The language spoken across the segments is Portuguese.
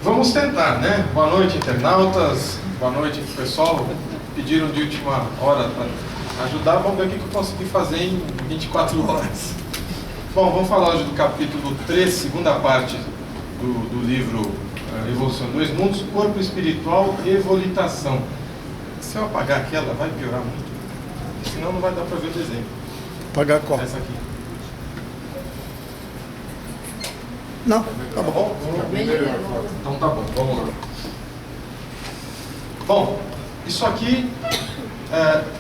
Vamos tentar, né? Boa noite, internautas. Boa noite, pessoal. Pediram de última hora para ajudar. Vamos ver o que eu consegui fazer em 24 horas. Bom, vamos falar hoje do capítulo 3, segunda parte do livro Evolução em Dois Mundos, Corpo Espiritual e Evolitação. Se eu apagar aquela, vai piorar muito. Senão não vai dar para ver o desenho. Apagar qual? Essa aqui. Não, tá bom. Então tá bom, vamos lá. Bom, isso aqui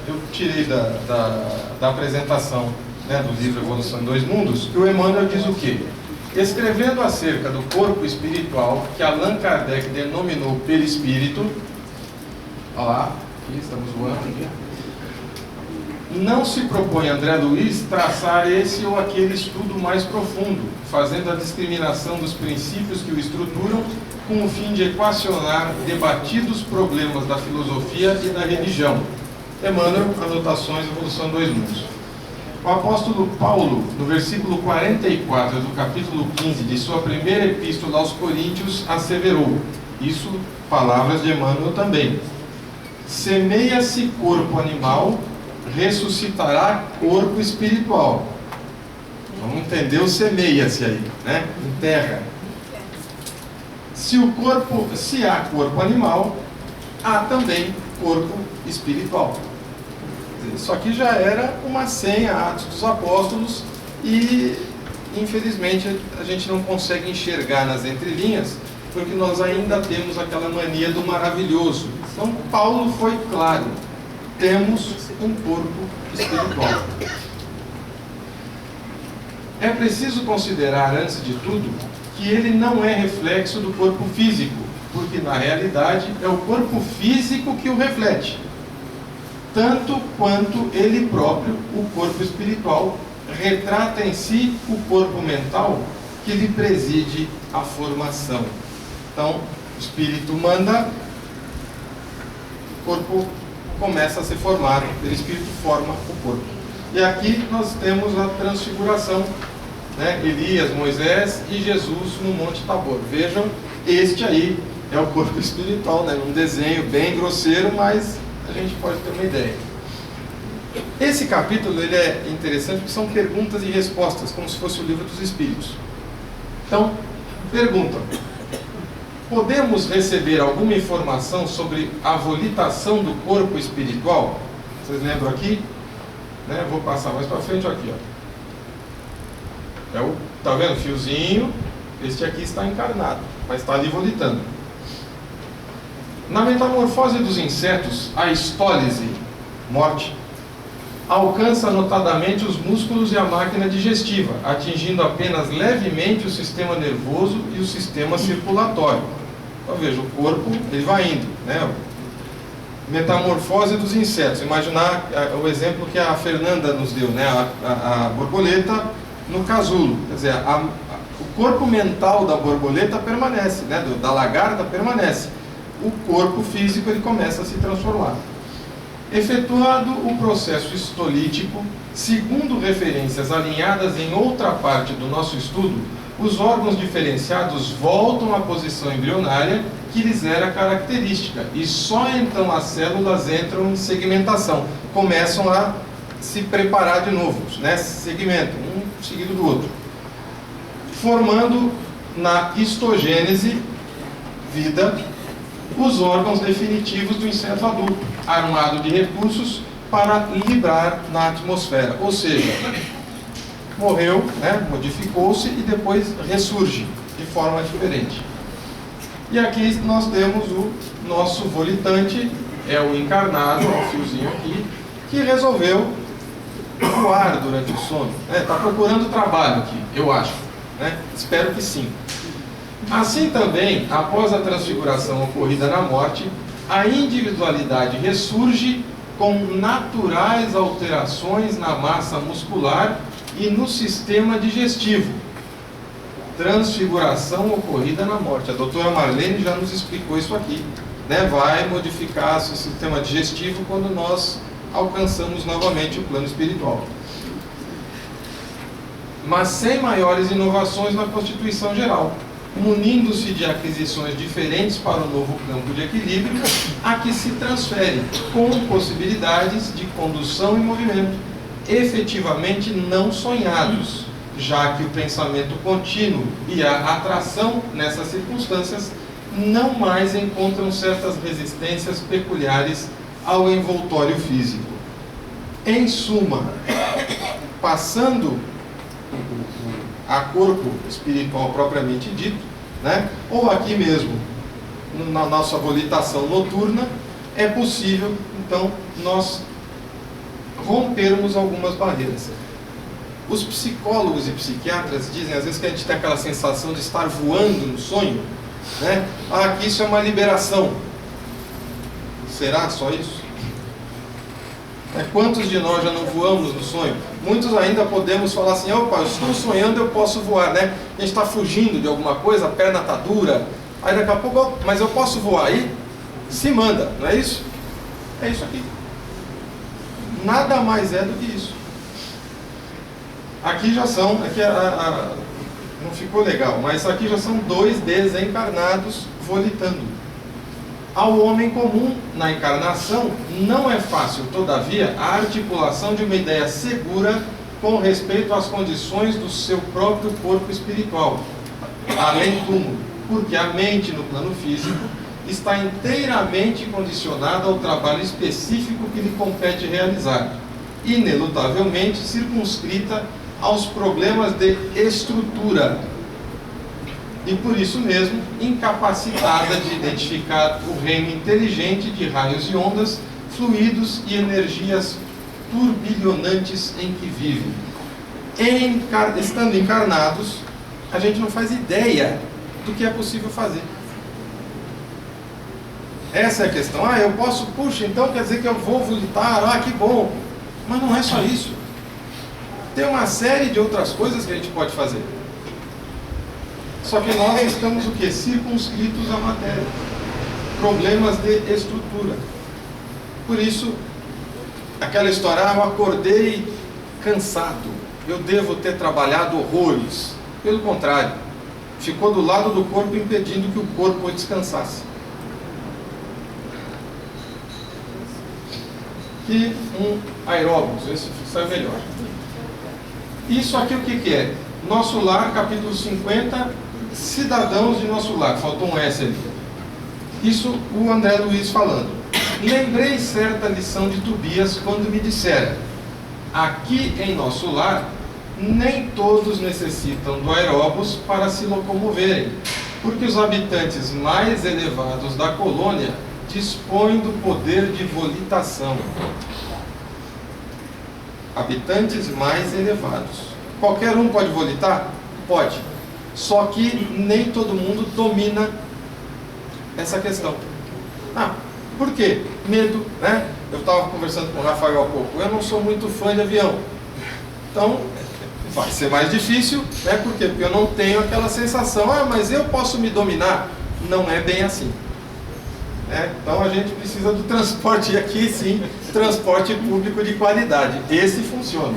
eu tirei da apresentação, né, do livro Evolução em Dois Mundos, que o Emmanuel diz o quê? Escrevendo acerca do corpo espiritual, que Allan Kardec denominou perispírito, olha lá, aqui estamos voando aqui. Não se propõe André Luiz traçar esse ou aquele estudo mais profundo, fazendo a discriminação dos princípios que o estruturam com o fim de equacionar debatidos problemas da filosofia e da religião. Emmanuel, Anotações, Evolução em Dois Mundos. O apóstolo Paulo, no versículo 44 do capítulo 15 de sua primeira epístola aos Coríntios, asseverou, isso, palavras de Emmanuel também: semeia-se corpo animal, ressuscitará corpo espiritual. Vamos entender o semeia-se aí, né? Enterra. Se há corpo animal, há também corpo espiritual. Isso aqui já era uma senha, Atos dos Apóstolos, e infelizmente a gente não consegue enxergar nas entrelinhas, porque nós ainda temos aquela mania do maravilhoso. Então Paulo foi claro: temos um corpo espiritual. É preciso considerar, antes de tudo, que ele não é reflexo do corpo físico, porque na realidade é o corpo físico que o reflete, tanto quanto ele próprio, o corpo espiritual, retrata em si o corpo mental que lhe preside a formação. Então, o espírito manda, o corpo começa a ser formado, o espírito forma o corpo. E aqui nós temos a transfiguração, né? Elias, Moisés e Jesus no Monte Tabor. Vejam, este aí é o corpo espiritual, né? Um desenho bem grosseiro, mas a gente pode ter uma ideia. Esse capítulo ele é interessante porque são perguntas e respostas, como se fosse o livro dos Espíritos. Então, pergunta: podemos receber alguma informação sobre a volitação do corpo espiritual? Vocês lembram aqui? Né? Vou passar mais para frente aqui, ó. Tá vendo? Fiozinho. Este aqui está encarnado, mas está ali volitando. Na metamorfose dos insetos, a histólise, morte, alcança notadamente os músculos e a máquina digestiva, atingindo apenas levemente o sistema nervoso e o sistema circulatório. Então veja, o corpo ele vai indo, né? Metamorfose dos insetos. Imaginar o exemplo que a Fernanda nos deu, né? A borboleta no casulo. Quer dizer, o corpo mental da borboleta permanece, né? Da lagarta permanece. O corpo físico ele começa a se transformar. Efetuado o processo histolítico, segundo referências alinhadas em outra parte do nosso estudo, os órgãos diferenciados voltam à posição embrionária que lhes era característica, e só então as células entram em segmentação, começam a se preparar de novo, né? Segmentam, um seguido do outro, formando na histogênese, vida, os órgãos definitivos do inseto adulto, armado de recursos para librar na atmosfera. Ou seja, morreu, né, modificou-se e depois ressurge de forma diferente. E aqui nós temos o nosso volitante, é o encarnado, ó, o fiozinho aqui, que resolveu voar durante o sono. Está procurando trabalho aqui, eu acho, né? Espero que sim. Assim também, após a transfiguração ocorrida na morte, a individualidade ressurge com naturais alterações na massa muscular e no sistema digestivo. Transfiguração ocorrida na morte. A doutora Marlene já nos explicou isso aqui, né? Vai modificar o sistema digestivo quando nós alcançamos novamente o plano espiritual. Mas sem maiores inovações na constituição geral. munindo-se de aquisições diferentes para o novo campo de equilíbrio a que se transfere, com possibilidades de condução e movimento, efetivamente não sonhados, já que o pensamento contínuo e a atração nessas circunstâncias não mais encontram certas resistências peculiares ao envoltório físico. Em suma, passando a corpo espiritual propriamente dito, né? Ou aqui mesmo, na nossa volitação noturna, é possível, então, nós rompermos algumas barreiras. Os psicólogos e psiquiatras dizem, às vezes, que a gente tem aquela sensação de estar voando no sonho, né? Ah, que isso é uma liberação. Será só isso? Quantos de nós já não voamos no sonho? Muitos ainda podemos falar assim, opa, eu estou sonhando, eu posso voar, né? A gente está fugindo de alguma coisa, a perna está dura, aí daqui a pouco, mas eu posso voar aí? Se manda, não é isso? É isso aqui. Nada mais é do que isso. Aqui já são, não ficou legal, mas aqui já são 2 desencarnados volitando. Ao homem comum, na encarnação, não é fácil, todavia, a articulação de uma ideia segura com respeito às condições do seu próprio corpo espiritual, além túmulo, porque a mente no plano físico está inteiramente condicionada ao trabalho específico que lhe compete realizar, inelutavelmente circunscrita aos problemas de estrutura, e por isso mesmo incapacitada de identificar o reino inteligente de raios e ondas, fluidos e energias turbilhonantes em que vive. Estando encarnados, a gente não faz ideia do que é possível fazer. Essa é a questão. Ah, eu posso, puxa, então quer dizer que eu vou volitar, ah, que bom. Mas não é só isso. Tem uma série de outras coisas que a gente pode fazer. Só que nós estamos o quê? Circunscritos à matéria. Problemas de estrutura. Por isso, aquela história, eu acordei cansado. Eu devo ter trabalhado horrores. Pelo contrário, ficou do lado do corpo impedindo que o corpo descansasse. E um aeróbus, esse sai melhor. Isso aqui o que é? Nosso Lar, capítulo 50, cidadãos de nosso lar. Faltou um S ali. Isso o André Luiz falando. Lembrei certa lição de Tobias quando me dissera: aqui em nosso lar, nem todos necessitam do aeróbus para se locomoverem, porque os habitantes mais elevados da colônia dispõem do poder de volitação. Habitantes mais elevados. Qualquer um pode volitar? Pode. Só que nem todo mundo domina essa questão. Ah, por quê? Medo, né? Eu estava conversando com o Rafael há pouco. Eu não sou muito fã de avião. Então, vai ser mais difícil, né? Por quê? Porque eu não tenho aquela sensação, ah, mas eu posso me dominar. Não é bem assim. Então a gente precisa do transporte, e aqui sim, transporte público de qualidade. Esse funciona.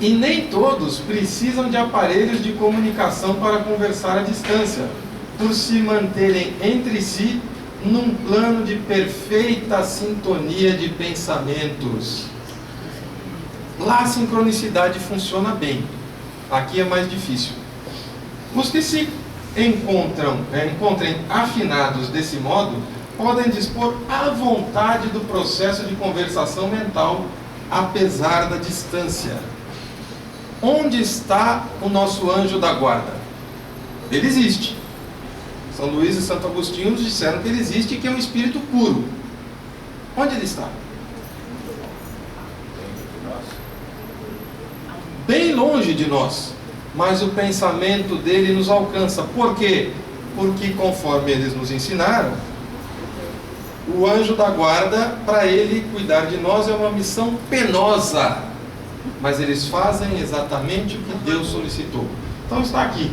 E nem todos precisam de aparelhos de comunicação para conversar à distância, por se manterem entre si num plano de perfeita sintonia de pensamentos. Lá a sincronicidade funciona bem. Aqui é mais difícil. Os que se encontrem afinados desse modo, podem dispor à vontade do processo de conversação mental, apesar da distância. Onde está o nosso anjo da guarda? Ele existe. São Luís e Santo Agostinho nos disseram que ele existe e que é um espírito puro. Onde ele está? Bem longe de nós. Mas o pensamento dele nos alcança. Por quê? Porque, conforme eles nos ensinaram, o anjo da guarda, para ele cuidar de nós, é uma missão penosa. Mas eles fazem exatamente o que Deus solicitou. Então está aqui.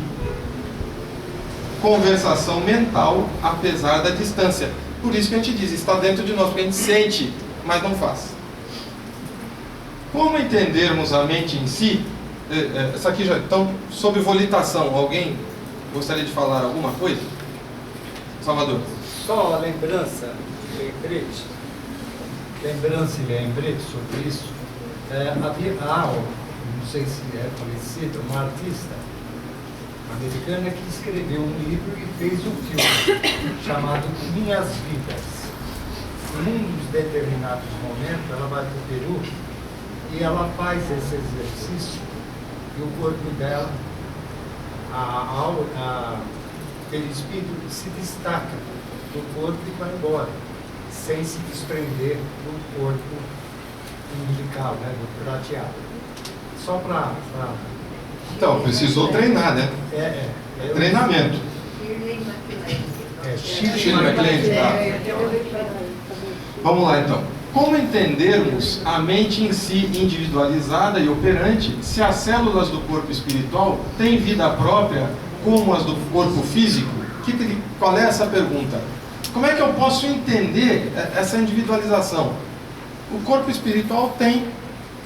Conversação mental, apesar da distância. Por isso que a gente diz, está dentro de nós, porque a gente sente, mas não faz. Como entendermos a mente em si? essa aqui já. Então, sobre volitação, alguém gostaria de falar alguma coisa? Salvador. Só a lembrança e lembrete sobre isso. Havia não sei se é conhecido, uma artista americana que escreveu um livro e fez um filme chamado Minhas Vidas. Em um determinados momentos, ela vai para o Peru e ela faz esse exercício e o corpo dela, o perispírito se destaca do corpo e vai embora, sem se desprender do corpo umbilical, né, do prateado. Só para... Então, precisou treinar, né? Treinamento. Shirley MacLaine, tá? Vamos lá, então. Como entendermos a mente em si individualizada e operante se as células do corpo espiritual têm vida própria como as do corpo físico? Qual é essa pergunta? Como é que eu posso entender essa individualização? O corpo espiritual tem,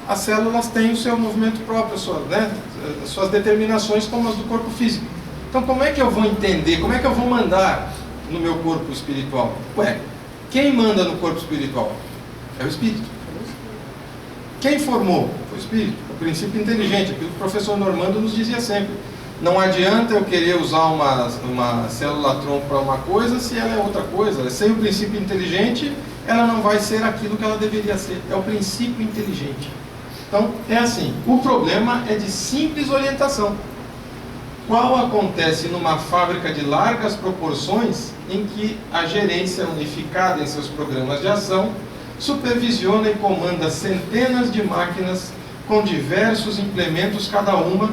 as células têm o seu movimento próprio, as suas determinações como as do corpo físico. Então, como é que eu vou entender, como é que eu vou mandar no meu corpo espiritual? Quem manda no corpo espiritual? É o Espírito. Quem formou? Foi o Espírito. O princípio inteligente, aquilo que o professor Normando nos dizia sempre. Não adianta eu querer usar uma célula-tronco para uma coisa se ela é outra coisa. Sem o princípio inteligente, ela não vai ser aquilo que ela deveria ser. É o princípio inteligente. Então, é assim. O problema é de simples orientação. Qual acontece numa fábrica de largas proporções em que a gerência unificada em seus programas de ação supervisiona e comanda centenas de máquinas com diversos implementos cada uma,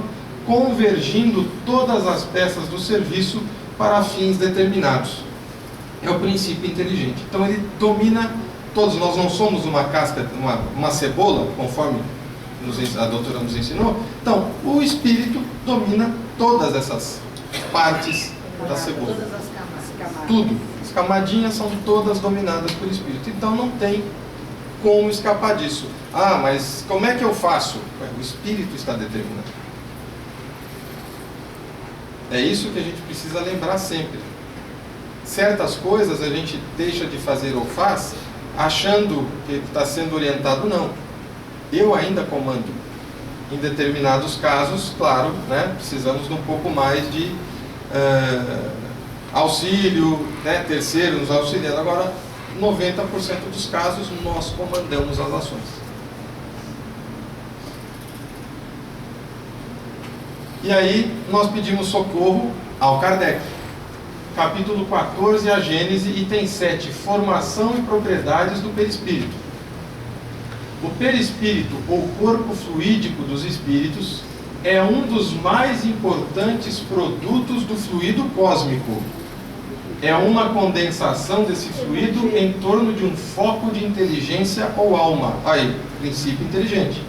convergindo todas as peças do serviço para fins determinados. É o princípio inteligente. Então ele domina todos. Nós não somos uma casca, uma cebola, conforme a doutora nos ensinou. Então, o Espírito domina todas essas partes da cebola. Todas as camadas. Tudo. As camadinhas são todas dominadas pelo Espírito. Então não tem como escapar disso. Mas como é que eu faço? O Espírito está determinando. É isso que a gente precisa lembrar sempre. Certas coisas a gente deixa de fazer ou faz achando que está sendo orientado, não. Eu ainda comando. Em determinados casos, claro, né, precisamos de um pouco mais de auxílio, né, terceiro nos auxiliando. Agora, 90% dos casos, nós comandamos as ações. E aí, nós pedimos socorro ao Kardec. Capítulo 14, a Gênese, item 7, formação e propriedades do perispírito. O perispírito, ou corpo fluídico dos espíritos, é um dos mais importantes produtos do fluido cósmico. É uma condensação desse fluido em torno de um foco de inteligência ou alma. Aí, princípio inteligente.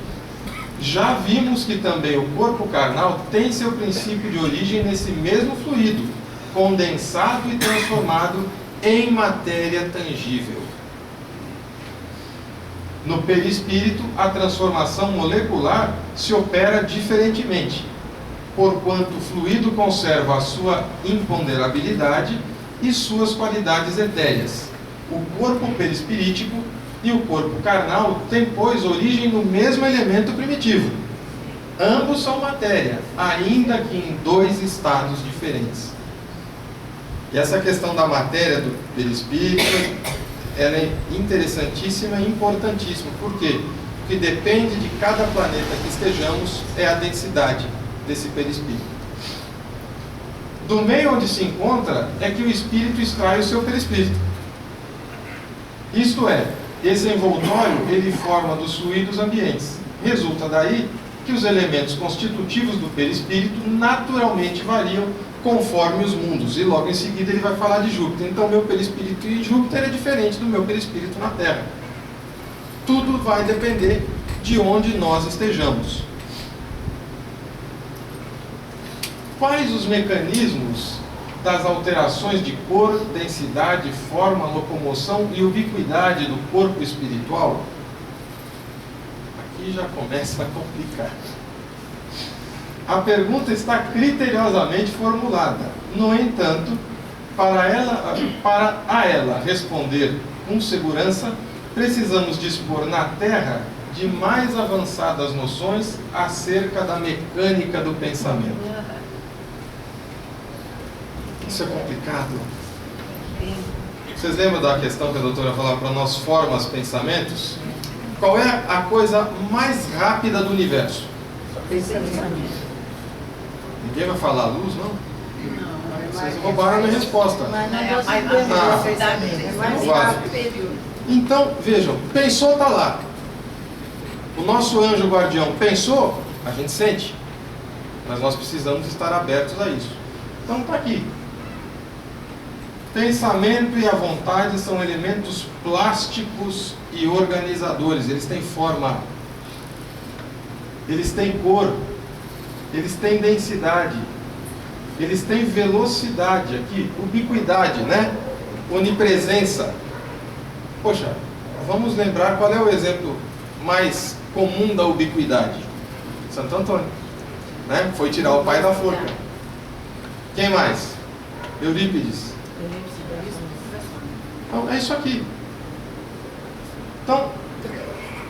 Já vimos que também o corpo carnal tem seu princípio de origem nesse mesmo fluido, condensado e transformado em matéria tangível. No perispírito, a transformação molecular se opera diferentemente, porquanto o fluido conserva a sua imponderabilidade e suas qualidades etéreas. O corpo perispirítico e o corpo carnal têm, pois, origem no mesmo elemento primitivo. Ambos são matéria, ainda que em dois estados diferentes. E essa questão da matéria do perispírito, ela é interessantíssima e importantíssima. Por quê? Porque depende de cada planeta que estejamos, é a densidade desse perispírito. Do meio onde se encontra é que o espírito extrai o seu perispírito. Isto é, esse envoltório ele forma dos fluidos ambientes. Resulta daí que os elementos constitutivos do perispírito naturalmente variam conforme os mundos. E logo em seguida ele vai falar de Júpiter. Então meu perispírito em Júpiter é diferente do meu perispírito na Terra. Tudo vai depender de onde nós estejamos. Quais os mecanismos das alterações de cor, densidade, forma, locomoção e ubiquidade do corpo espiritual? Aqui já começa a complicar. A pergunta está criteriosamente formulada. No entanto, para ela responder com segurança, precisamos dispor na Terra de mais avançadas noções acerca da mecânica do pensamento. Isso é complicado. Vocês lembram da questão que a doutora falava para nós, formas pensamentos? Qual é a coisa mais rápida do universo? Pensamento. Ninguém vai falar luz, não? Vocês roubaram a minha resposta. Mas não é mais rápido. Então, vejam, pensou, está lá. O nosso anjo guardião pensou, a gente sente. Mas nós precisamos estar abertos a isso. Então está aqui. Pensamento e a vontade são elementos plásticos e organizadores. Eles têm forma, eles têm cor, eles têm densidade, eles têm velocidade aqui, ubiquidade, né? Onipresença. Poxa, vamos lembrar qual é o exemplo mais comum da ubiquidade. Santo Antônio, né? Foi tirar o pai da forca. Quem mais? Eurípides. Então, é isso aqui. Então,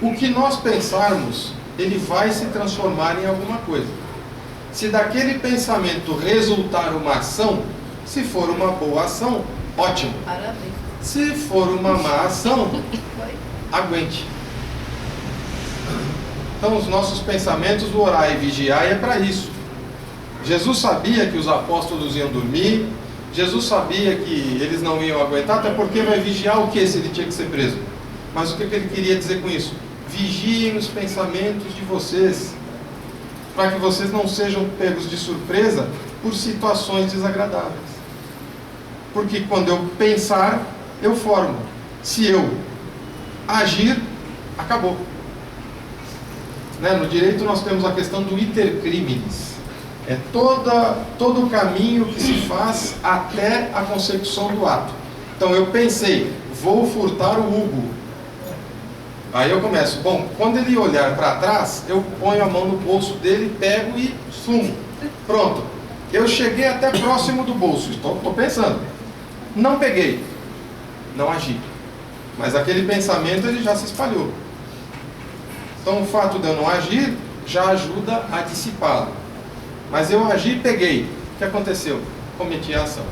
o que nós pensarmos, ele vai se transformar em alguma coisa. Se daquele pensamento resultar uma ação, se for uma boa ação, ótimo. Parabéns. Se for uma má ação, aguente. Então, os nossos pensamentos, o orar e vigiar é para isso. Jesus sabia que os apóstolos iam dormir, Jesus sabia que eles não iam aguentar, até porque vai vigiar o que se ele tinha que ser preso? Mas o que ele queria dizer com isso? Vigiem os pensamentos de vocês, para que vocês não sejam pegos de surpresa por situações desagradáveis. Porque quando eu pensar, eu formo. Se eu agir, acabou. Né? No direito nós temos a questão do iter criminis. É todo o caminho que se faz até a consecução do ato. Então eu pensei, vou furtar o Hugo. Aí eu começo, bom, quando ele olhar para trás, eu ponho a mão no bolso dele, pego e sumo. Pronto. Eu cheguei até próximo do bolso, estou pensando. Não peguei, não agi. Mas aquele pensamento ele já se espalhou. Então o fato de eu não agir já ajuda a dissipá-lo. Mas eu agi e peguei. O que aconteceu? Cometi a ação.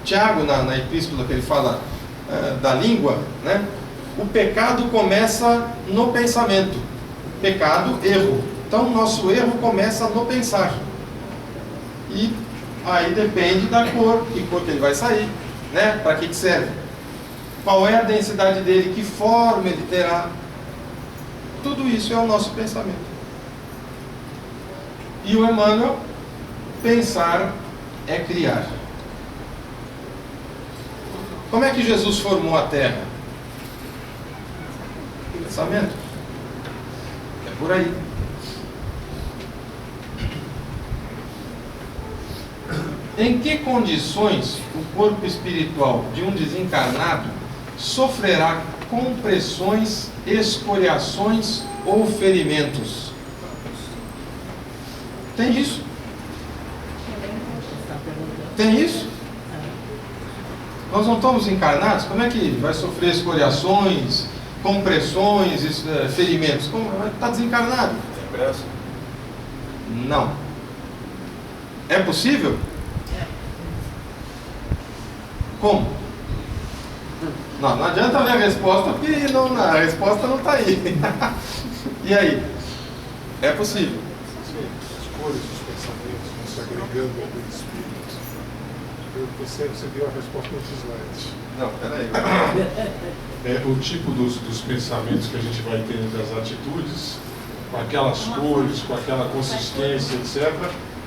Tiago, na epístola que ele fala da língua, né? O pecado começa no pensamento. Pecado, erro. Então, nosso erro começa no pensar. E aí depende da cor, que cor que ele vai sair, né? Para que serve? Qual é a densidade dele? Que forma ele terá? Tudo isso é o nosso pensamento. E o Emmanuel, pensar é criar. Como é que Jesus formou a Terra? Pensamento. É por aí. Em que condições o corpo espiritual de um desencarnado sofrerá compressões, escoriações ou ferimentos? Tem isso? Tem isso? Nós não estamos encarnados? Como é que vai sofrer escoriações, compressões, ferimentos? Está desencarnado? Tem pressa? Não. É possível? Como? Não adianta ver a resposta, porque a resposta não está aí. E aí? É possível. As cores dos pensamentos vão se agregando ao do espírito. Você deu a resposta no slide. Não, peraí. O tipo dos pensamentos que a gente vai tendo das atitudes, com aquelas cores, com aquela consistência, etc.,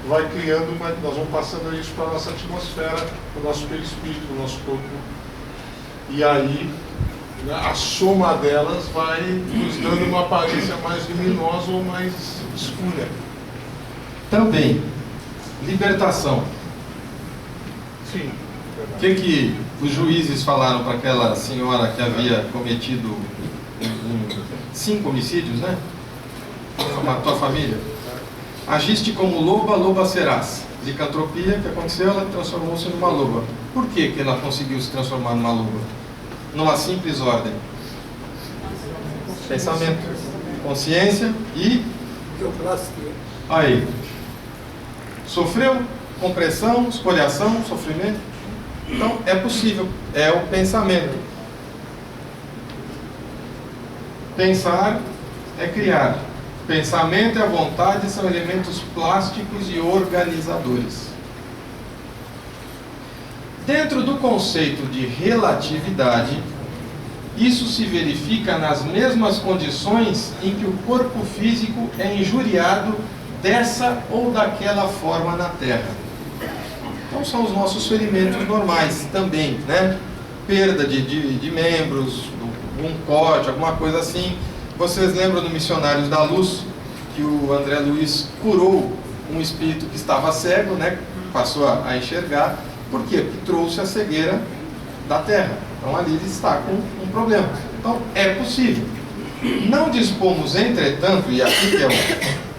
vai criando nós vamos passando isso para a nossa atmosfera, para o nosso perispírito, para o nosso corpo. E aí, a soma delas vai nos dando uma aparência mais luminosa ou mais escura. Também, libertação. Sim. O que os juízes falaram para aquela senhora que havia cometido 5 homicídios, né? Matou a família. Agiste como loba, loba serás. Licantropia, que aconteceu, ela transformou-se numa loba. Por que que ela conseguiu se transformar numa loba? Numa simples ordem. Pensamento, consciência e... Bioplastia. Aí. Sofreu compressão, espoliação, sofrimento. Então, é possível. É o pensamento. Pensar é criar. Pensamento e a vontade são elementos plásticos e organizadores. Dentro do conceito de relatividade, isso se verifica nas mesmas condições em que o corpo físico é injuriado dessa ou daquela forma na Terra. Então são os nossos ferimentos normais também, né? Perda de membros, um corte, alguma coisa assim. Vocês lembram do Missionários da Luz, que o André Luiz curou um espírito que estava cego, né? Passou a enxergar. Por quê? Porque trouxe a cegueira da Terra. Então ali ele está com um problema. Então é possível. Não dispomos, entretanto, e aqui que é o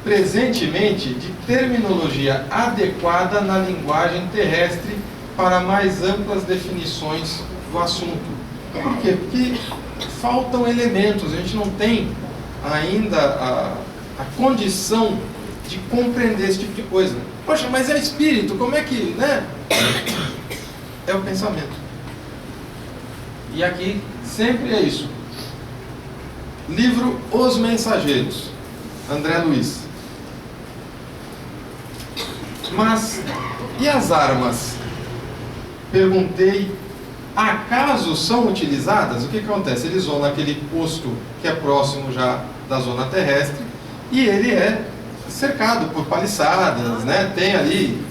presentemente de terminologia adequada na linguagem terrestre para mais amplas definições do assunto. Por quê? Porque faltam elementos, a gente não tem ainda a condição de compreender esse tipo de coisa. Poxa, mas é espírito, como é que, né? É o pensamento. E aqui sempre é isso. Livro Os Mensageiros, André Luiz. Mas, e as armas? Perguntei, acaso são utilizadas? O que acontece? Eles vão naquele posto que é próximo já da zona terrestre e ele é cercado por paliçadas, né? Tem ali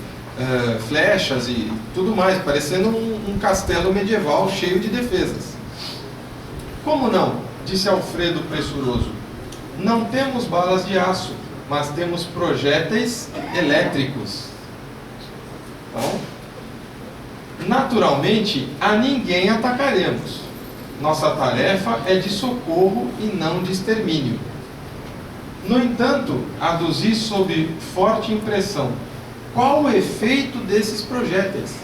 flechas e tudo mais, parecendo um castelo medieval cheio de defesas. Como não? Disse Alfredo pressuroso. Não temos balas de aço, mas temos projéteis elétricos. Então, naturalmente, a ninguém atacaremos. Nossa tarefa é de socorro e não de extermínio. No entanto, aduzi sob forte impressão. Qual o efeito desses projéteis?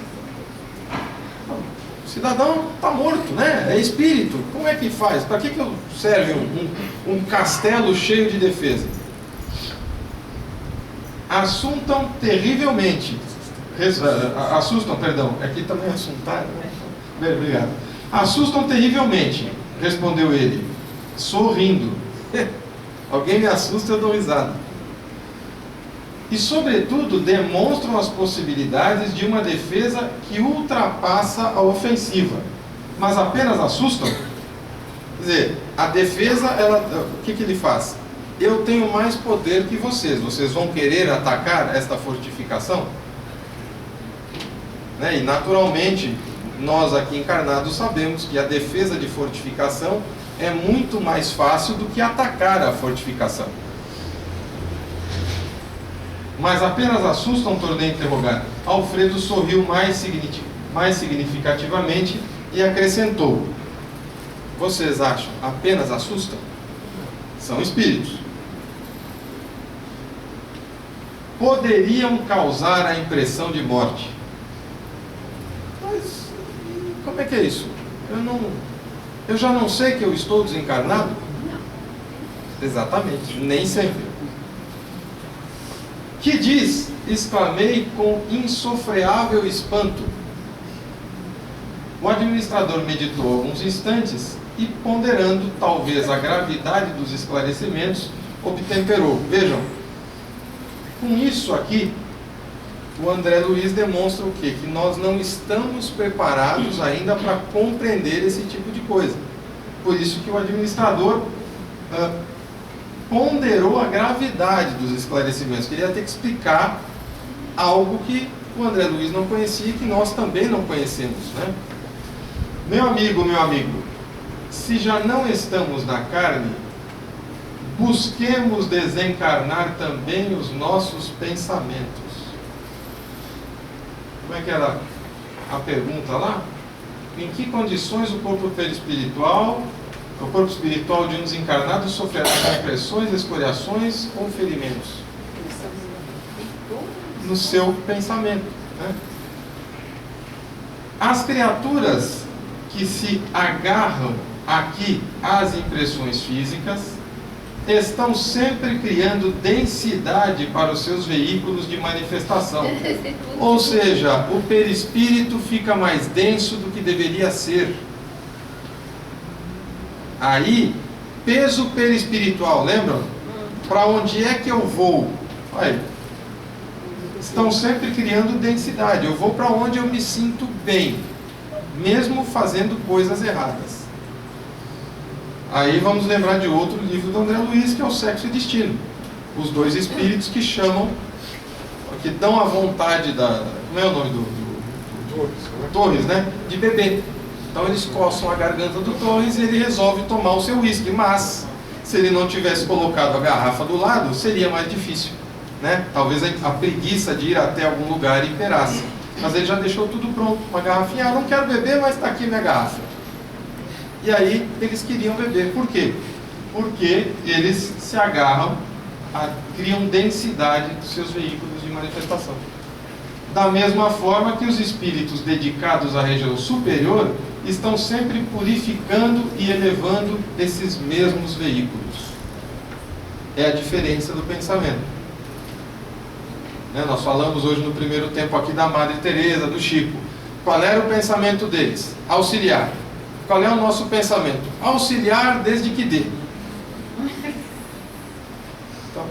O cidadão está morto, né? É espírito. Como é que faz? Para que serve um castelo cheio de defesa? Assustam terrivelmente. Assustam, perdão. Aqui também assustar. Bem, obrigado. Assustam terrivelmente, respondeu ele, sorrindo. Alguém me assusta, eu dou risada. E, sobretudo, demonstram as possibilidades de uma defesa que ultrapassa a ofensiva. Mas apenas assustam? Quer dizer, a defesa, o que ele faz? Eu tenho mais poder que vocês. Vocês vão querer atacar esta fortificação? Né? E, naturalmente, nós aqui encarnados sabemos que a defesa de fortificação é muito mais fácil do que atacar a fortificação. Mas apenas assustam, tornei a interrogar. Alfredo sorriu mais significativamente e acrescentou: vocês acham apenas assustam? São espíritos. Poderiam causar a impressão de morte. Mas como é que é isso? Eu já não sei que eu estou desencarnado? Exatamente, nem sempre. Que diz? Exclamei com insofreável espanto. O administrador meditou alguns instantes e, ponderando talvez a gravidade dos esclarecimentos, obtemperou. Vejam, com isso aqui, o André Luiz demonstra o quê? Que nós não estamos preparados ainda para compreender esse tipo de coisa. Por isso que o administrador ponderou a gravidade dos esclarecimentos. Queria ter que explicar algo que o André Luiz não conhecia e que nós também não conhecemos, né? Meu amigo, se já não estamos na carne, busquemos desencarnar também os nossos pensamentos. Como é que era a pergunta lá? Em que condições o corpo perispiritual O corpo espiritual de um desencarnado sofrerá com impressões, escoriações ou ferimentos no seu pensamento, né? As criaturas que se agarram aqui às impressões físicas estão sempre criando densidade para os seus veículos de manifestação. Ou seja, o perispírito fica mais denso do que deveria ser. Aí, peso perispiritual, lembram? Para onde é que eu vou? Aí, estão sempre criando densidade. Eu vou para onde eu me sinto bem, mesmo fazendo coisas erradas. Aí vamos lembrar de outro livro do André Luiz, que é o Sexo e Destino. Os dois espíritos que chamam, que dão a vontade da... Como é o nome do Torres, né? De beber. Então eles coçam a garganta do Torres e ele resolve tomar o seu uísque. Mas, se ele não tivesse colocado a garrafa do lado, seria mais difícil, né? Talvez a preguiça de ir até algum lugar imperasse. Mas ele já deixou tudo pronto, uma garrafinha. Não quero beber, mas está aqui minha garrafa. E aí eles queriam beber. Por quê? Porque eles se agarram, criam densidade dos seus veículos de manifestação. Da mesma forma que os espíritos dedicados à região superior estão sempre purificando e elevando esses mesmos veículos. É a diferença do pensamento. Né? Nós falamos hoje no primeiro tempo aqui da Madre Teresa, do Chico. Qual era o pensamento deles? Auxiliar. Qual é o nosso pensamento? Auxiliar desde que dê. Então,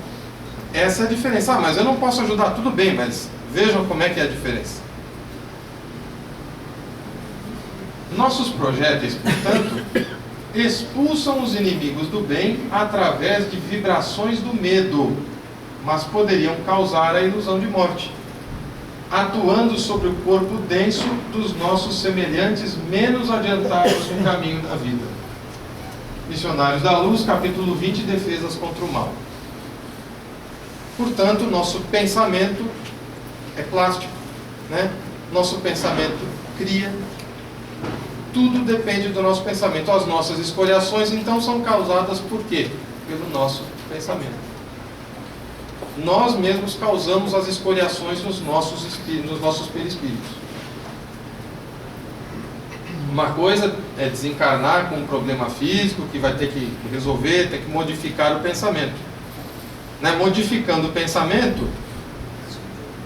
essa é a diferença. Mas eu não posso ajudar, tudo bem, mas vejam como é que é a diferença. Nossos projéteis, portanto, expulsam os inimigos do bem através de vibrações do medo, mas poderiam causar a ilusão de morte, atuando sobre o corpo denso dos nossos semelhantes menos adiantados no caminho da vida. Missionários da Luz, capítulo 20, Defesas contra o Mal. Portanto, nosso pensamento é plástico, né? Nosso pensamento cria. Tudo depende do nosso pensamento. As nossas escoriações, então, são causadas por quê? Pelo nosso pensamento. Nós mesmos causamos as escoriações nos nossos perispíritos. Uma coisa é desencarnar com um problema físico que vai ter que resolver, ter que modificar o pensamento. Né? Modificando o pensamento,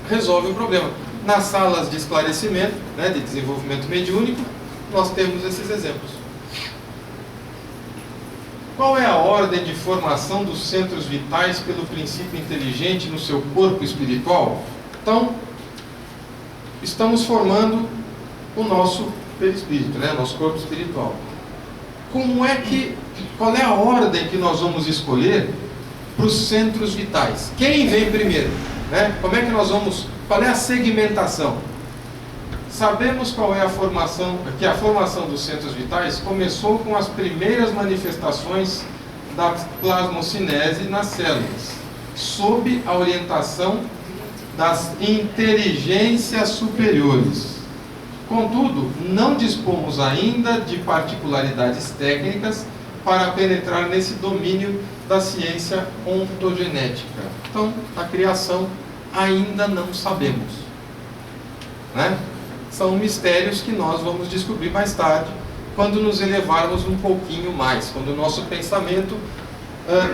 resolve o problema. Nas salas de esclarecimento, né, de desenvolvimento mediúnico, nós temos esses exemplos. Qual é a ordem de formação dos centros vitais pelo princípio inteligente no seu corpo espiritual? Então, estamos formando o nosso perispírito, né? Nosso corpo espiritual. Qual é a ordem que nós vamos escolher para os centros vitais? Quem vem primeiro? Né? Qual é a segmentação? Sabemos qual é a formação, que a formação dos centros vitais começou com as primeiras manifestações da plasmocinese nas células, sob a orientação das inteligências superiores. Contudo, não dispomos ainda de particularidades técnicas para penetrar nesse domínio da ciência ontogenética. Então, a criação ainda não sabemos, né? São mistérios que nós vamos descobrir mais tarde, quando nos elevarmos um pouquinho mais, quando o nosso pensamento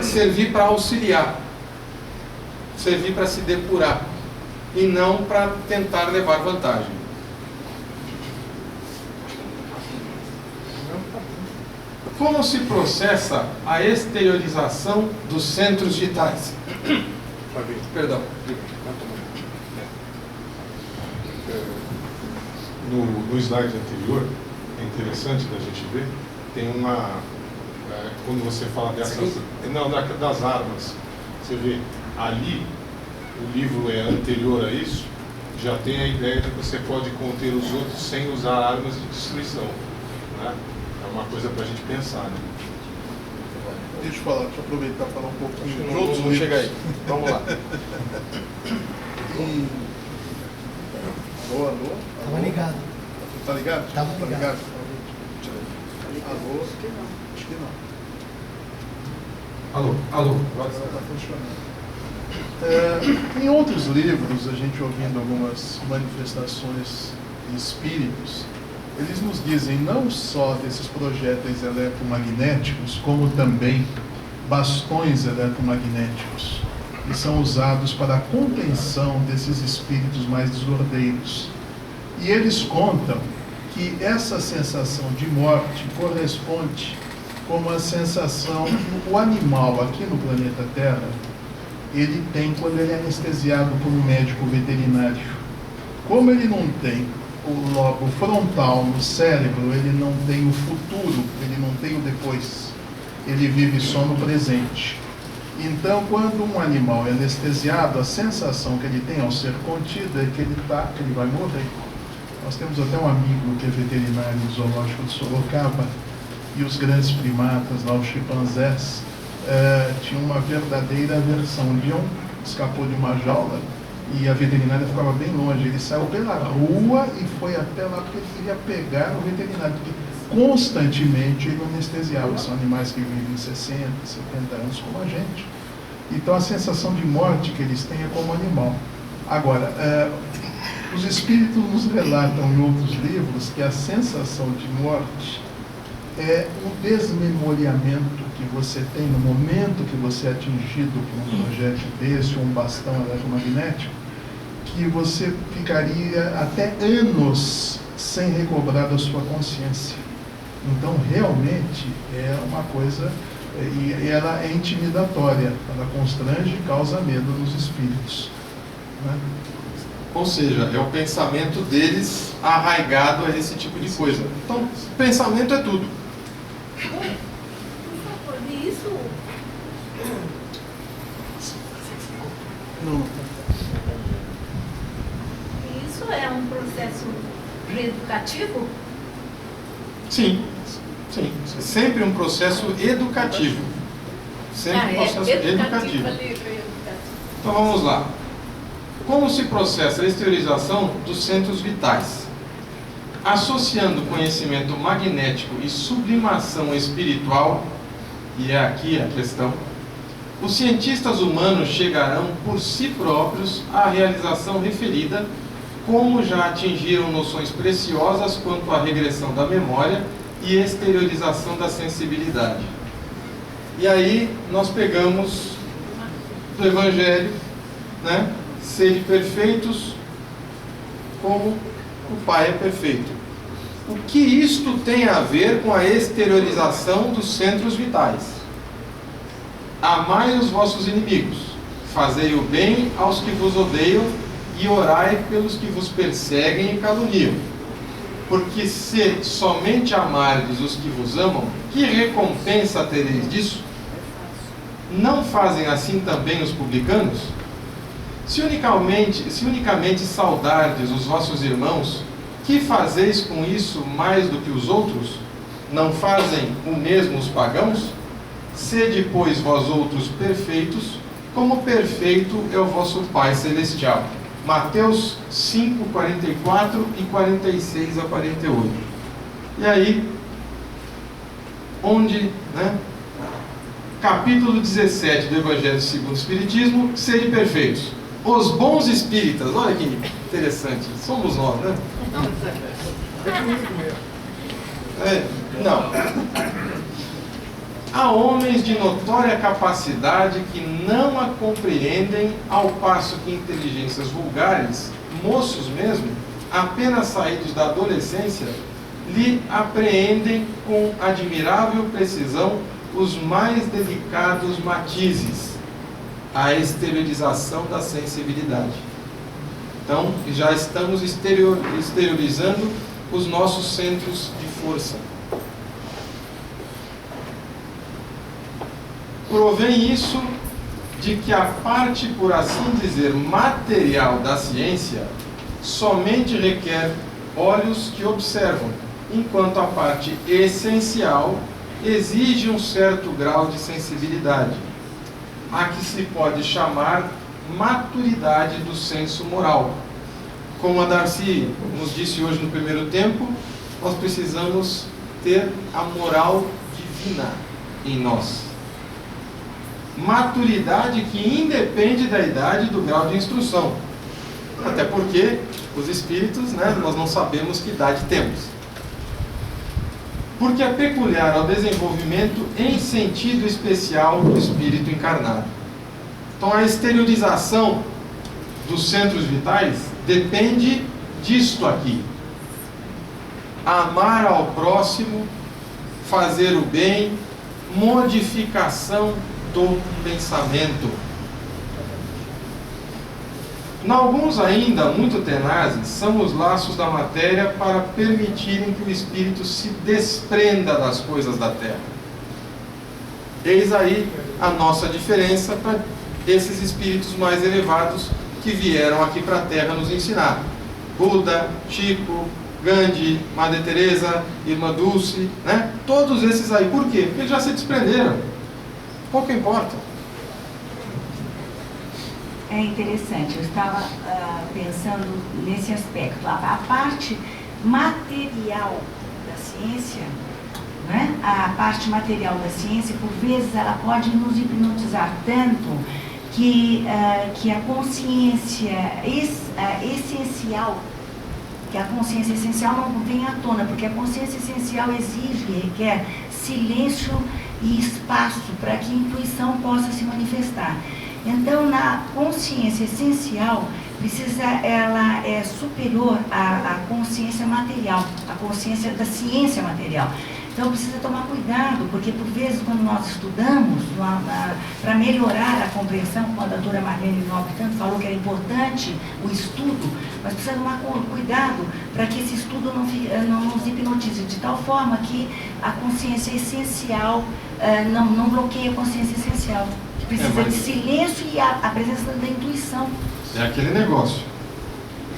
servir para auxiliar, servir para se depurar, e não para tentar levar vantagem. Como se processa a exteriorização dos centros vitais? Perdão. No slide anterior, é interessante da gente ver, tem quando você fala dessas... Não, das armas. Você vê, ali, o livro é anterior a isso, já tem a ideia de que você pode conter os outros sem usar armas de destruição, né? É uma coisa para a gente pensar, né? Deixa eu falar, deixa eu aproveitar para falar um pouquinho de Não outros livros. chega aí. Vamos lá. Alô? Tava ligado. Tá ligado? Tava ligado. Alô? Acho que não. Alô, alô. Agora está funcionando. Em outros livros, a gente ouvindo algumas manifestações de espíritos, eles nos dizem não só desses projéteis eletromagnéticos, como também bastões eletromagnéticos, que são usados para a contenção desses espíritos mais desordeiros. E eles contam que essa sensação de morte corresponde como a sensação que o animal aqui no planeta Terra ele tem quando ele é anestesiado por um médico veterinário. Como ele não tem o lobo frontal no cérebro, ele não tem o futuro, ele não tem o depois, ele vive só no presente. Então, quando um animal é anestesiado, a sensação que ele tem ao ser contido é que ele vai morrer. Nós temos até um amigo que é veterinário do zoológico de Sorocaba, e os grandes primatas, lá os chimpanzés, tinham uma verdadeira aversão. Um dia escapou de uma jaula e a veterinária ficava bem longe. Ele saiu pela rua e foi até lá porque ele queria pegar o veterinário, porque constantemente ele anestesiava. São animais que vivem 60, 70 anos como a gente. Então a sensação de morte que eles têm é como animal. Agora, os espíritos nos relatam em outros livros que a sensação de morte é um desmemoriamento que você tem no momento que você é atingido por um projétil desse, ou um bastão eletromagnético, que você ficaria até anos sem recobrar da sua consciência. Então, realmente, é uma coisa, e ela é intimidatória, ela constrange e causa medo nos espíritos, né? Ou seja, é o pensamento deles arraigado a esse tipo de coisa. Então, pensamento é tudo. Por favor, isso. Não. Isso é um processo reeducativo? Sim, sim. É sempre um processo educativo. Sempre um processo educativo. Então vamos lá. Como se processa a exteriorização dos centros vitais? Associando conhecimento magnético e sublimação espiritual, e é aqui a questão, os cientistas humanos chegarão por si próprios à realização referida, como já atingiram noções preciosas quanto à regressão da memória e exteriorização da sensibilidade. E aí nós pegamos do Evangelho, né? Sede perfeitos como o Pai é perfeito. O que isto tem a ver com a exteriorização dos centros vitais? Amai os vossos inimigos, fazei o bem aos que vos odeiam e orai pelos que vos perseguem e caluniam. Porque se somente amardes os que vos amam, que recompensa tereis disso? Não fazem assim também os publicanos? Se unicamente saudardes os vossos irmãos, que fazeis com isso mais do que os outros? Não fazem o mesmo os pagãos? Sede, pois, vós outros perfeitos, como perfeito é o vosso Pai Celestial. Mateus 5, 44 e 46 a 48. E aí, onde, né? Capítulo 17 do Evangelho segundo o Espiritismo, sede perfeitos. Os bons espíritas, olha que interessante, somos nós, né? Não. Há homens de notória capacidade que não a compreendem, ao passo que inteligências vulgares, moços mesmo, apenas saídos da adolescência, lhe apreendem com admirável precisão os mais delicados matizes, a exteriorização da sensibilidade. Então, já estamos exteriorizando os nossos centros de força. Provém isso de que a parte, por assim dizer, material da ciência somente requer olhos que observam, enquanto a parte essencial exige um certo grau de sensibilidade, a que se pode chamar maturidade do senso moral. Como a Darcy nos disse hoje no primeiro tempo, nós precisamos ter a moral divina em nós. Maturidade que independe da idade e do grau de instrução. Até porque os espíritos, né, nós não sabemos que idade temos. Porque é peculiar ao desenvolvimento em sentido especial do espírito encarnado. Então a exteriorização dos centros vitais depende disto aqui. Amar ao próximo, fazer o bem, modificação do pensamento. Em alguns ainda muito tenazes são os laços da matéria para permitirem que o espírito se desprenda das coisas da terra. Eis aí a nossa diferença para esses espíritos mais elevados que vieram aqui para a terra nos ensinar. Buda, Chico, Gandhi, Madre Teresa, Irmã Dulce, né? Todos esses aí. Por quê? Porque eles já se desprenderam. Pouco importa. É interessante, eu estava pensando nesse aspecto. A parte material da ciência, né? A parte material da ciência, por vezes, ela pode nos hipnotizar tanto que a consciência essencial, que a consciência essencial não vem à tona, porque a consciência essencial exige, requer silêncio e espaço para que a intuição possa se manifestar. Então, na consciência essencial, ela é superior à consciência material, à consciência da ciência material. Então, precisa tomar cuidado, porque, por vezes, quando nós estudamos, para melhorar a compreensão, quando a doutora Marlene Nobre tanto falou que era importante o estudo, mas precisa tomar cuidado para que esse estudo não nos hipnotize, de tal forma que a consciência essencial não bloqueie a consciência essencial. Precisa de silêncio e a presença da intuição. É aquele negócio.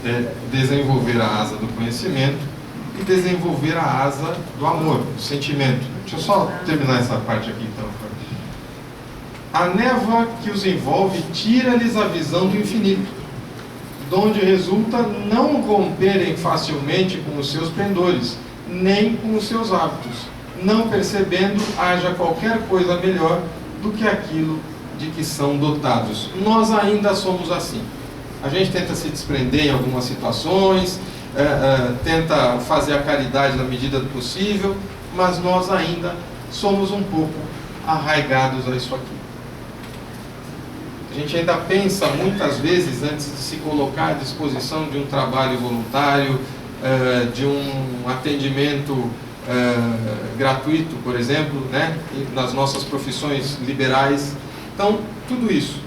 É desenvolver a asa do conhecimento e desenvolver a asa do amor, do sentimento. Deixa eu só terminar essa parte aqui, então. A névoa que os envolve tira-lhes a visão do infinito, donde resulta não romperem facilmente com os seus pendores, nem com os seus hábitos, não percebendo haja qualquer coisa melhor do que aquilo de que são dotados. Nós ainda somos assim. A gente tenta se desprender em algumas situações, tenta fazer a caridade na medida do possível, mas nós ainda somos um pouco arraigados a isso aqui. A gente ainda pensa muitas vezes antes de se colocar à disposição de um trabalho voluntário, de um atendimento gratuito, por exemplo, né, nas nossas profissões liberais. Então, tudo isso,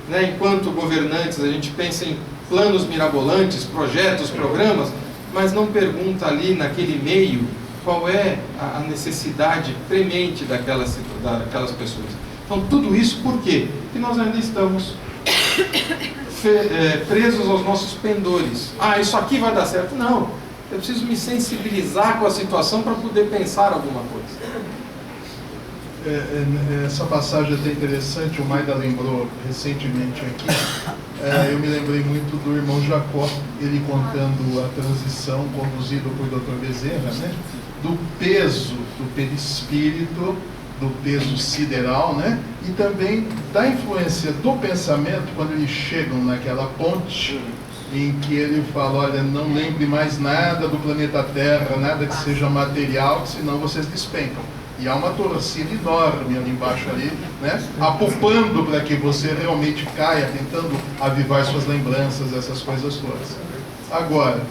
né, enquanto governantes, a gente pensa em planos mirabolantes, projetos, programas, mas não pergunta ali naquele meio qual é a necessidade premente daquelas pessoas. Então, tudo isso por quê? Porque nós ainda estamos presos aos nossos pendores. Ah, isso aqui vai dar certo. Não, eu preciso me sensibilizar com a situação para poder pensar alguma coisa. Essa passagem é até interessante, o Maida lembrou recentemente aqui. Eu me lembrei muito do irmão Jacó, ele contando a transição conduzida por Dr. Bezerra, né? Do peso do perispírito, do peso sideral, né? E também da influência do pensamento, quando eles chegam naquela ponte em que ele fala, olha, não lembre mais nada do planeta Terra, nada que seja material, senão vocês despencam. E há uma torcida enorme ali embaixo, ali, né? Apupando para que você realmente caia, tentando avivar suas lembranças, essas coisas todas. Agora,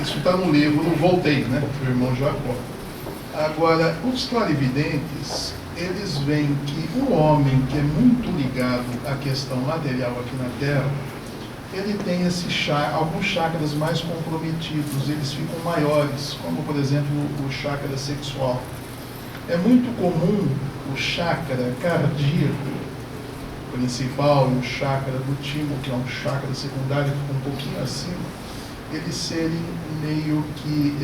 isso está no livro Voltei, né? Do irmão Jacó. Agora, os clarividentes, eles veem que um homem que é muito ligado à questão material aqui na Terra, ele tem alguns chakras mais comprometidos, eles ficam maiores, como por exemplo o chakra sexual. É muito comum o chakra cardíaco principal e o chakra do timo, que é um chakra secundário que fica um pouquinho acima, eles serem meio que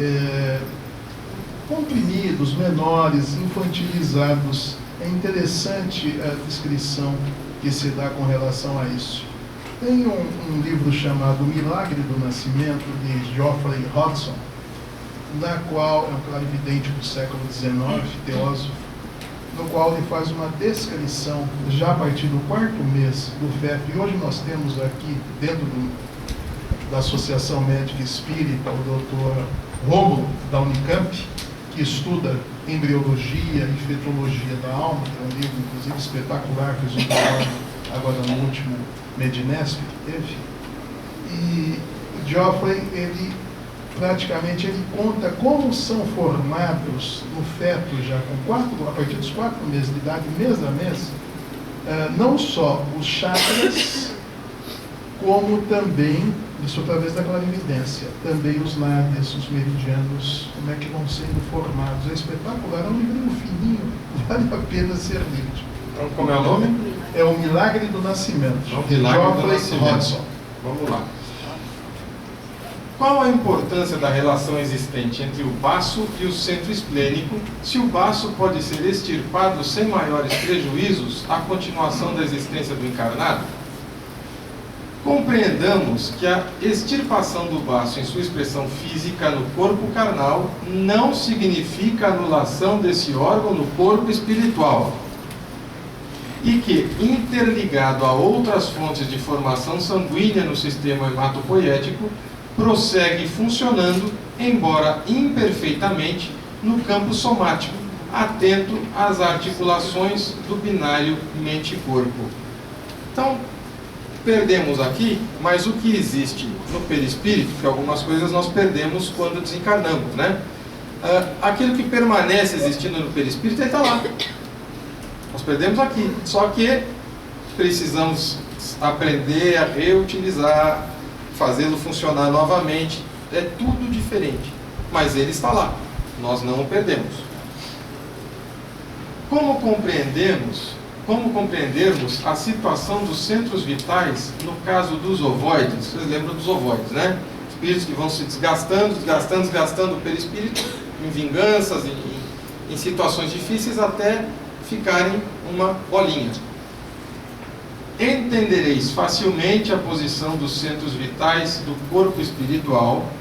comprimidos, menores, infantilizados. É interessante a descrição que se dá com relação a isso. Tem um livro chamado O Milagre do Nascimento, de Geoffrey Hodgson, na qual é um clarividente do século XIX, filósofo, no qual ele faz uma descrição, já a partir do 4º mês do FEP, e hoje nós temos aqui, dentro da Associação Médica Espírita, o doutor Rômulo, da Unicamp, que estuda embriologia e fetologia da alma, que é um livro, inclusive, espetacular, que resultou agora no último Medinesp que teve. E Geoffrey, ele praticamente ele conta como são formados no feto, já a partir dos 4 meses de idade, mês a mês, não só os chakras, como também, isso através da clarividência, também os nádias, os meridianos, como é que vão sendo formados. É espetacular, é um livrinho fininho, vale a pena ser lido. Então, como é o nome? É O Milagre do Nascimento. O Milagre do Geoffrey Nascimento. Hodgson. Vamos lá. Qual a importância da relação existente entre o baço e o centro esplênico, se o baço pode ser extirpado sem maiores prejuízos à continuação da existência do encarnado? Compreendamos que a extirpação do baço em sua expressão física no corpo carnal não significa anulação desse órgão no corpo espiritual, e que, interligado a outras fontes de formação sanguínea no sistema hematopoético, prossegue funcionando, embora imperfeitamente, no campo somático, atento às articulações do binário mente-corpo. Então, perdemos aqui, mas o que existe no perispírito, que algumas coisas nós perdemos quando desencarnamos, né? Aquilo que permanece existindo no perispírito, ele está lá. Nós perdemos aqui, só que precisamos aprender a reutilizar, fazê-lo funcionar novamente. É tudo diferente, mas ele está lá, nós não o perdemos. Como compreendermos a situação dos centros vitais no caso dos ovoides? Vocês lembram dos ovoides, né? Espíritos que vão se desgastando o perispírito em vinganças, em situações difíceis, até ficarem uma bolinha. Entendereis facilmente a posição dos centros vitais do corpo espiritual,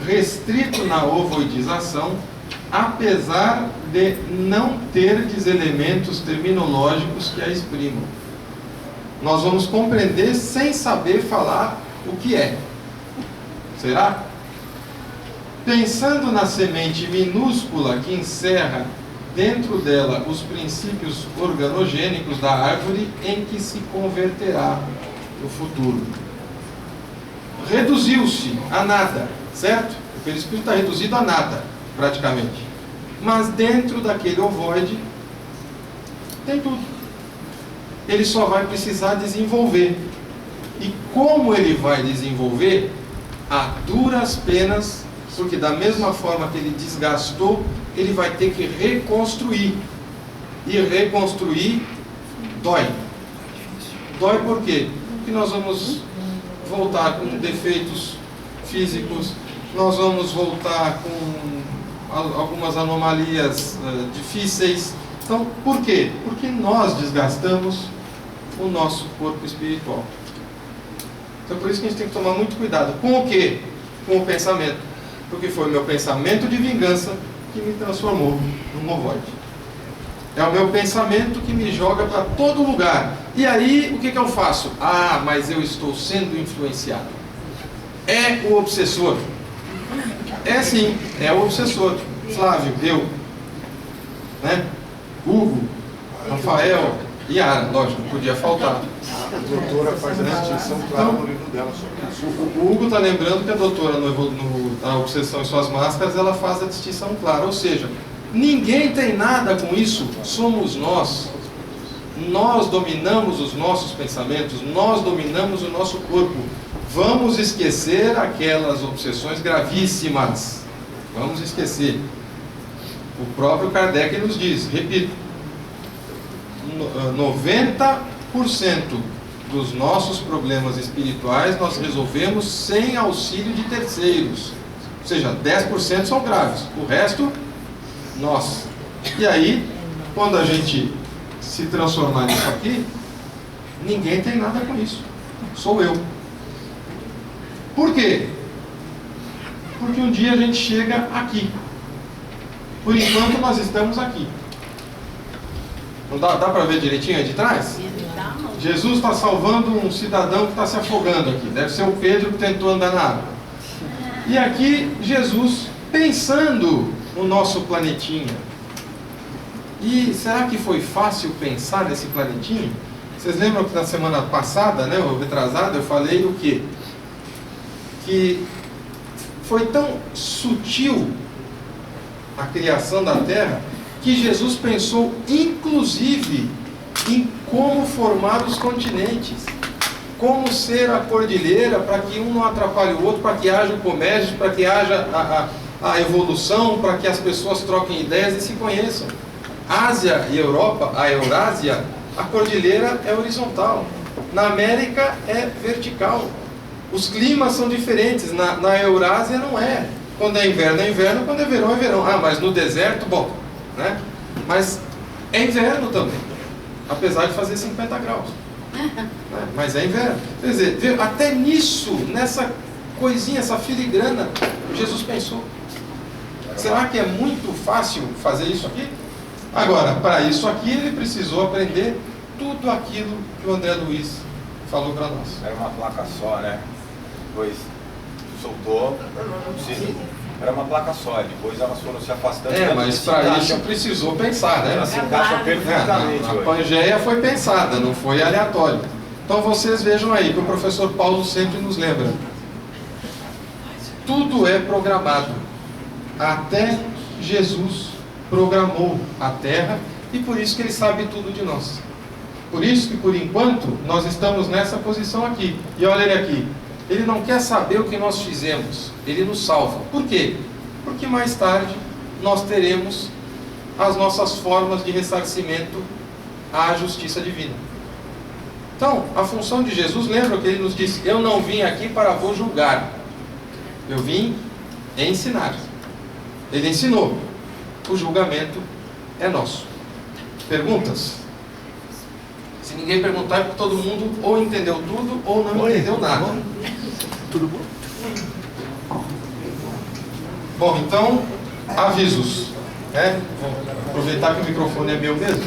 restrito na ovoidização, apesar de não terdes elementos terminológicos que a exprimam. Nós vamos compreender sem saber falar o que é. Será? Pensando na semente minúscula que encerra dentro dela os princípios organogênicos da árvore em que se converterá no futuro. Reduziu-se a nada, certo? O perispírito está reduzido a nada, praticamente. Mas dentro daquele ovoide tem tudo. Ele só vai precisar desenvolver. E como ele vai desenvolver? A duras penas, porque da mesma forma que ele desgastou, ele vai ter que reconstruir. E reconstruir dói. Dói por quê? Porque nós vamos voltar com defeitos físicos, nós vamos voltar com algumas anomalias difíceis. Então, por quê? Porque nós desgastamos o nosso corpo espiritual. Então, por isso que a gente tem que tomar muito cuidado. Com o quê? Com o pensamento. Porque foi o meu pensamento de vingança que me transformou num ovoide. É o meu pensamento que me joga para todo lugar. E aí, o que eu faço? Ah, mas eu estou sendo influenciado. É o obsessor. É sim, é o obsessor. Flávio, eu, né? Hugo, Rafael, Yara, lógico, não podia faltar. A doutora faz a distinção clara no livro dela sobre isso. O Hugo está lembrando que a doutora, na Obsessão e Suas Máscaras, ela faz a distinção clara. Ou seja, ninguém tem nada com isso, somos nós. Nós dominamos os nossos pensamentos, nós dominamos o nosso corpo. Vamos esquecer aquelas obsessões gravíssimas. Vamos esquecer. O próprio Kardec nos diz, repito, 90% dos nossos problemas espirituais nós resolvemos sem auxílio de terceiros. Ou seja, 10% são graves, o resto, nós. E aí, quando a gente se transformar nisso aqui, ninguém tem nada com isso. Sou eu. Por quê? Porque um dia a gente chega aqui. Por enquanto nós estamos aqui. Não dá para ver direitinho aí de trás? Jesus está salvando um cidadão que está se afogando aqui. Deve ser o Pedro que tentou andar na água. E aqui Jesus pensando no nosso planetinha. E será que foi fácil pensar nesse planetinha? Vocês lembram que na semana passada, né, ou retrasada, eu falei o quê? Que foi tão sutil a criação da Terra que Jesus pensou inclusive em como formar os continentes, como ser a cordilheira para que um não atrapalhe o outro, para que haja o comércio, para que haja a evolução, para que as pessoas troquem ideias e se conheçam. Ásia e Europa, a Eurásia, a cordilheira é horizontal, na América é vertical. Os climas são diferentes, na Eurásia não é. Quando é inverno, quando é verão. Ah, mas no deserto, bom, né? Mas é inverno também, apesar de fazer 50 graus. Né? Mas é inverno. Quer dizer, até nisso, nessa coisinha, essa filigrana, Jesus pensou. Será que é muito fácil fazer isso aqui? Agora, para isso aqui, ele precisou aprender tudo aquilo que o André Luiz falou para nós. Era uma placa só, né? Depois soltou, era uma placa só, depois elas foram se afastando. Mas para isso precisou pensar, né? Elas se encaixam perfeitamente. A Pangeia foi pensada, não foi aleatório. Então vocês vejam aí que o professor Paulo sempre nos lembra. Tudo é programado. Até Jesus programou a Terra e por isso que ele sabe tudo de nós. Por isso que por enquanto nós estamos nessa posição aqui. E olha ele aqui. Ele não quer saber o que nós fizemos, ele nos salva. Por quê? Porque mais tarde nós teremos as nossas formas de ressarcimento à justiça divina. Então, a função de Jesus, lembra que ele nos disse: eu não vim aqui para vos julgar, eu vim ensinar. Ele ensinou, o julgamento é nosso. Perguntas? Se ninguém perguntar, é porque todo mundo ou entendeu tudo ou não entendeu nada. Tudo bom? Bom, então, avisos. Vou aproveitar que o microfone é meu mesmo.